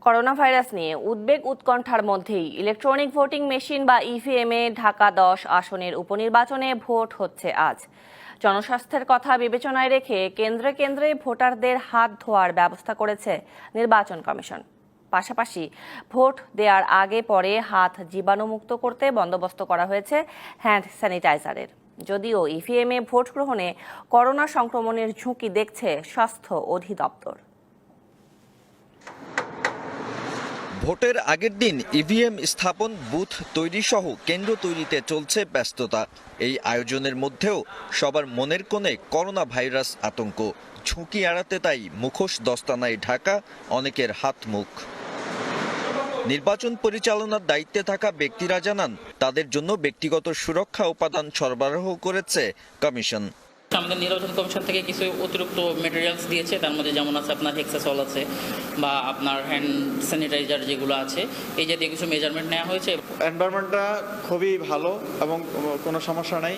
Corona virus নিয়ে উদ্বেগ উৎকণ্ঠার মধ্যেই ইলেকট্রনিক ভোটিং মেশিন বা ইভিএমে ঢাকা 10 আসনের উপনির্বাচনে ভোট হচ্ছে আজ। জনস্বাস্থ্যের কথা বিবেচনায় রেখে কেন্দ্রে কেন্দ্রে ভোটারদের হাত ধোয়ার ব্যবস্থা করেছে নির্বাচন কমিশন। পাশাপাশি ভোট দেওয়ার আগে পরে হাত জীবাণুমুক্ত করতে বন্দোবস্ত করা হয়েছে হ্যান্ড স্যানিটাইজারের। যদিও ইভিএমে ভোট গ্রহণে করোনা সংক্রমণের ঝুঁকি দেখছে স্বাস্থ্য অধিদপ্তর। ভোটের আগের দিন ইভিএম স্থাপন, বুথ তৈরি সহ কেন্দ্র তৈরিতে চলছে ব্যস্ততা। এই আয়োজনের মধ্যেও সবার মনের কোণে করোনা ভাইরাস আতঙ্ক। ঝুঁকি এড়াতে তাই মুখোশ দস্তানায় ঢাকা অনেকের হাত মুখ। নির্বাচন পরিচালনার দায়িত্বে থাকা ব্যক্তিরা জানান, তাদের জন্য ব্যক্তিগত সুরক্ষা উপাদান সরবরাহ করেছে কমিশন। আমাদের নির্বাচন কমিশন থেকে কিছু অতিরিক্ত মেটেরিয়ালস দিয়েছে, তার মধ্যে যেমন আছে আপনার হেক্সাসল আছে বা আপনার হ্যান্ড স্যানিটাইজার যেগুলো আছে, এই জাতীয় কিছু মেজারমেন্ট নেওয়া হয়েছে। এনভায়রনমেন্টটা খুবই ভালো এবং কোনো সমস্যা নেই,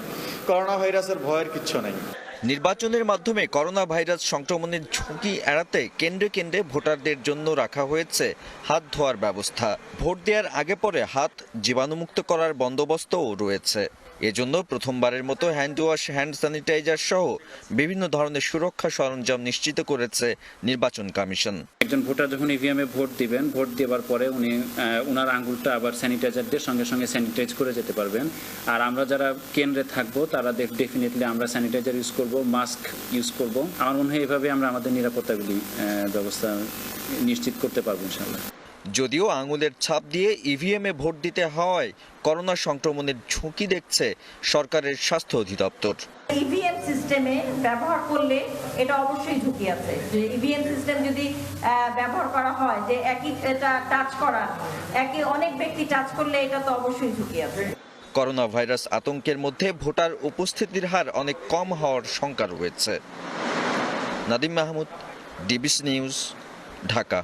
করোনা ভাইরাসের ভয়ের কিচ্ছু নেই। নির্বাচনের মাধ্যমে করোনা ভাইরাস সংক্রমণের ঝুঁকি এড়াতে কেন্দ্রে কেন্দ্রে ভোটারদের জন্য রাখা হয়েছে হাত ধোয়ার ব্যবস্থা। ভোট দেওয়ার আগে পরে হাত জীবাণুমুক্ত করার বন্দোবস্তও রয়েছে। এজন্য প্রথমবারের মতো হ্যান্ড ওয়াশ, হ্যান্ড স্যানিটাইজার সহ বিভিন্ন ধরনের সুরক্ষা সরঞ্জাম নিশ্চিত করেছে নির্বাচন কমিশন। একজন ভোটার যখন ইভিএমে ভোট দিবেন, ভোট দেওয়ার পরে উনি ওনার আঙ্গুলটা আবার স্যানিটাইজার দিয়ে সঙ্গে সঙ্গে স্যানিটাইজ করে যেতে পারবেন। আর আমরা যারা কেন্দ্রে থাকবো তারা ডেফিনেটলি আমরা স্যানিটাইজার ইউজ করব, মাস্ক ইউজ করব। আমার মনে হয় এইভাবে আমরা আমাদের নিরাপত্তাগুলি ব্যবস্থা নিশ্চিত করতে পারবো ইনশাআল্লাহ। যদিও আঙুলের ছাপ দিয়ে ইভিএমে ভোট দিতে হওয়ায় করোনা সংক্রমণের ঝুঁকি দেখছে সরকারের স্বাস্থ্য অধিদপ্তর। ইভিএম সিস্টেমে ব্যবহার করলে এটা অবশ্যই ঝুঁকি আছে, যে ইভিএম সিস্টেম যদি ব্যবহার করা হয়, যে একই এটা টাচ করা, একই অনেক ব্যক্তি টাচ করলে এটা তো অবশ্যই ঝুঁকি আছে। করোনা ভাইরাস আতঙ্কের মধ্যে ভোটার উপস্থিতির হার অনেক কম হওয়ার শঙ্কা রয়েছে। Nadim Mahmud, DBC news, Dhaka.